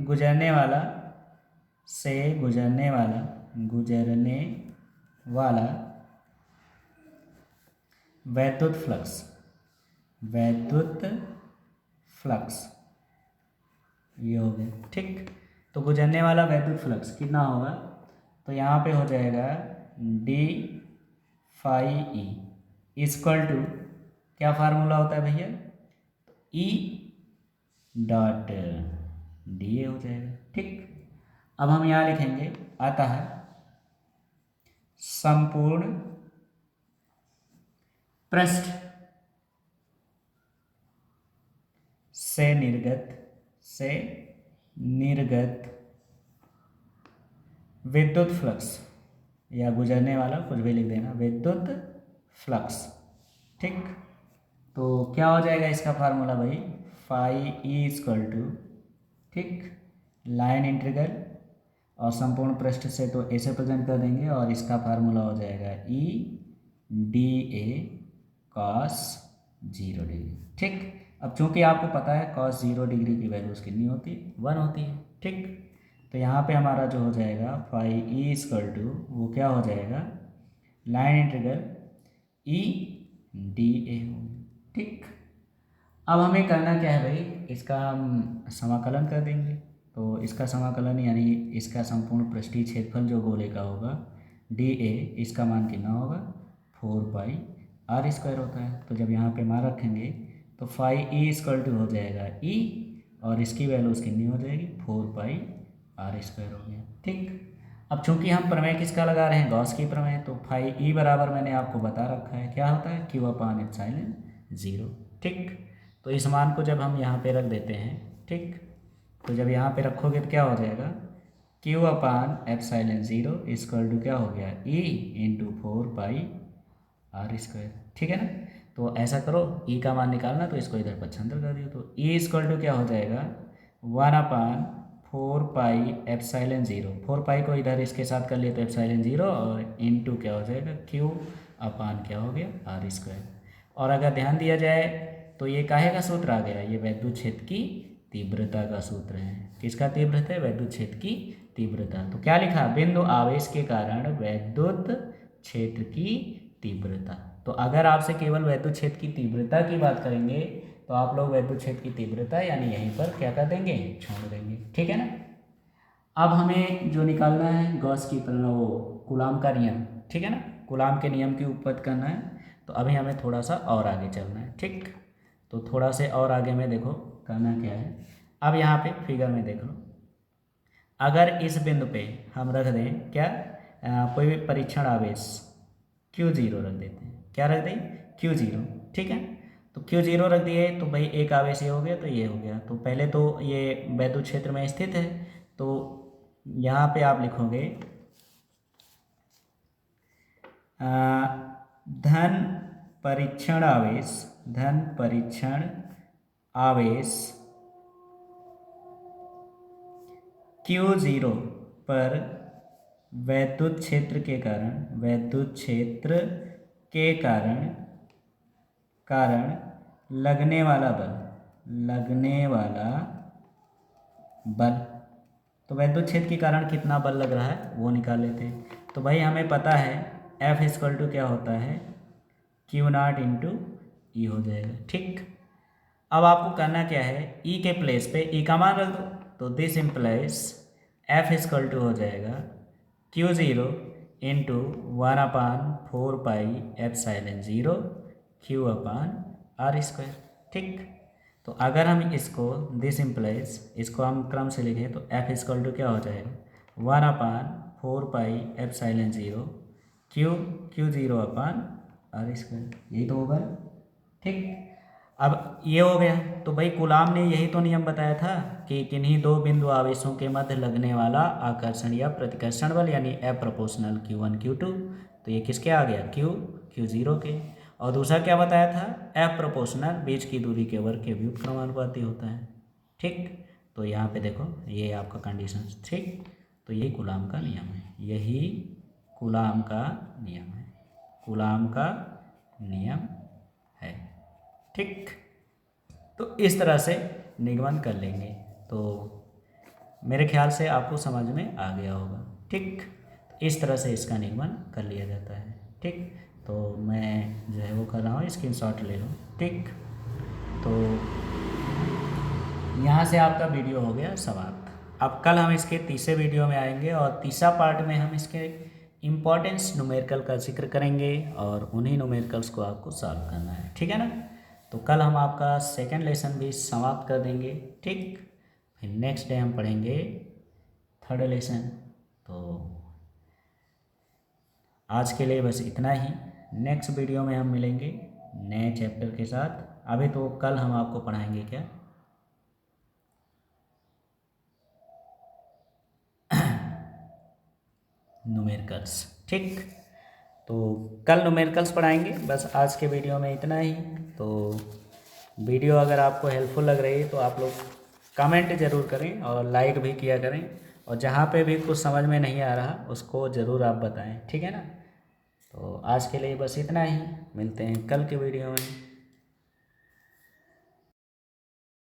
[SPEAKER 1] गुजरने वाला, से गुजरने वाला, गुजरने वाला वैद्युत फ्लक्स, वैद्युत फ्लक्स, ये हो गया, ठीक। तो गुजरने वाला वैद्युत फ्लक्स कितना होगा, तो यहाँ पे हो जाएगा D phi E equal to, क्या फार्मूला होता है भैया, ई डॉट डी ए हो जाएगा, ठीक। अब हम यहाँ लिखेंगे, आता है संपूर्ण पृष्ठ से निर्गत, से निर्गत विद्युत फ्लक्स, या गुजरने वाला कुछ भी लिख देना, विद्युत फ्लक्स, ठीक। तो क्या हो जाएगा इसका फार्मूला भाई, फाई ई इक्वल टू, ठीक, लाइन इंटीग्रल और संपूर्ण पृष्ठ से तो ऐसे प्रेजेंट कर देंगे, और इसका फार्मूला हो जाएगा ई डी ए कॉस 0 डिग्री, ठीक। अब चूंकि आपको पता है कॉस 0 डिग्री की वैल्यूज कितनी होती है, 1 होती है, ठीक। तो यहाँ पे हमारा जो हो जाएगा फाई ई इक्वल टू, वो क्या हो जाएगा, line integral E D A हो, ठीक। अब हमें करना क्या है भाई, इसका हम समाकलन कर देंगे। तो इसका समाकलन यानी इसका संपूर्ण पृष्ठीय क्षेत्रफल जो गोले का होगा डी ए, इसका मान कितना होगा, 4 पाई आर स्क्वायर होता है। तो जब यहाँ पे मान रखेंगे तो फाई ई इक्वल टू हो जाएगा ई, और इसकी वैल्यूज कितनी हो जाएगी, 4 पाई आर स्क्वायर हो गया, ठीक। अब चूंकि हम प्रमेय किसका लगा रहे हैं, गॉस की प्रमेय, तो फाई ई बराबर मैंने आपको बता रखा है क्या होता है, क्यू अपान एप्सिलॉन 0, ठीक। तो इस मान को जब हम यहाँ पे रख देते हैं, ठीक, तो जब यहाँ पे रखोगे तो क्या हो जाएगा, Q upon epsilon 0 equal to क्या हो गया, E into 4 pi R square, ठीक है ना। तो ऐसा करो, ई का मान निकालना तो इसको इधर पक्षांतर कर दियो, तो ई इक्वल टू क्या हो जाएगा, 1 अपान 4 पाई एप्सिलॉन 0, 4 पाई को इधर इसके साथ कर लिए तो एप्सिलॉन 0, और इनटू क्या हो जाएगा, क्यू अपान क्या हो गया, आर स्क्वायर। और अगर ध्यान दिया जाए तो ये काहे का सूत्र आ गया, ये वैद्युत क्षेत्र की तीव्रता का सूत्र है। किसका तीव्रता है, वैद्युत क्षेत्र की तीव्रता। तो क्या लिखा, बिंदु आवेश के कारण वैद्युत क्षेत्र की तीव्रता। तो अगर आपसे केवल वैद्युत क्षेत्र की तीव्रता की बात करेंगे तो आप लोग वैद्युत क्षेत्र की तीव्रता यानी यहीं पर क्या कर देंगे, छोड़ देंगे, ठीक है ना। अब हमें जो निकालना है गॉस की प्रमेय, वो कूलाम का नियम, ठीक है ना, कूलाम के नियम की उपपत्ति करना है। तो अभी हमें थोड़ा सा और आगे चलना है, ठीक। तो थोड़ा से और आगे में देखो करना क्या है। अब यहाँ पे फिगर में देख लो, अगर इस बिंदु पे हम रख दें क्या, कोई भी परीक्षण आवेश Q0 रख देते हैं, क्या रख दें, Q0, ठीक है। तो Q0 रख दिए तो भाई एक आवेश ये हो गया, तो ये हो गया। तो पहले तो ये वैद्युत क्षेत्र में स्थित है, तो यहाँ पे आप लिखोगे धन परीक्षण आवेश, धन परीक्षण आवेश Q0 पर वैद्युत क्षेत्र के कारण, वैद्युत क्षेत्र के कारण लगने वाला बल, लगने वाला बल। तो वैद्युत क्षेत्र के कारण कितना बल लग रहा है वो निकाल लेते हैं। तो भाई हमें पता है F इक्वल टू क्या होता है, Q0 इंटू ई हो जाएगा, ठीक। अब आपको करना क्या है, ई के प्लेस पे ई का मान रख दो, तो this implies F equal to हो जाएगा Q0 इंटू 1/4πε0 Q/r²। ठीक, तो अगर हम इसको दिस इम्प्लाइज इसको हम क्रम से लिखें तो F इक्वल टू क्या हो जाएगा 1/4πε0 Q0/r², यही तो होगा। ठीक, अब ये हो गया। तो भाई कूलाम ने यही तो नियम बताया था कि किन्हीं दो बिंदु आवेशों के मध्य लगने वाला आकर्षण या प्रतिकर्षण बल यानी F प्रोपोर्शनल Q1 Q2, तो ये किसके आ गया Q0 के। और दूसरा क्या बताया था F प्रोपोर्शनल बीच की दूरी के वर्ग के व्युत्क्रमानुपाती होता है। ठीक, तो यहाँ पे देखो ये आपका कंडीशन। ठीक, तो यही कूलाम का नियम है, यही कूलाम का नियम है, कूलाम का नियम है। ठीक, तो इस तरह से निगमन कर लेंगे तो मेरे ख्याल से आपको समझ में आ गया होगा। ठीक, इस तरह से इसका निगमन कर लिया जाता है। ठीक, तो मैं जो है वो कर रहा हूँ, स्क्रीनशॉट ले लो। ठीक, तो यहाँ से आपका वीडियो हो गया समाप्त। अब कल हम इसके तीसरे वीडियो में आएंगे और तीसरा पार्ट में हम इसके इम्पॉर्टेंस न्यूमेरिकल का जिक्र करेंगे और उन्हीं न्यूमेरिकल्स को आपको सॉल्व करना है। ठीक है ना, तो कल हम आपका सेकंड लेसन भी समाप्त कर देंगे। ठीक, फिर नेक्स्ट डे हम पढ़ेंगे थर्ड लेसन। तो आज के लिए बस इतना ही, नेक्स्ट वीडियो में हम मिलेंगे नए चैप्टर के साथ। अभी तो कल हम आपको पढ़ाएंगे क्या न्यूमेरिकल्स। ठीक, तो कल न्यूमेरिकल्स पढ़ाएंगे। बस आज के वीडियो में इतना ही। तो वीडियो अगर आपको हेल्पफुल लग रही है तो आप लोग कमेंट ज़रूर करें और लाइक भी किया करें, और जहाँ पे भी कुछ समझ में नहीं आ रहा उसको ज़रूर आप बताएं। ठीक है ना, तो आज के लिए बस इतना ही, मिलते हैं कल के वीडियो में।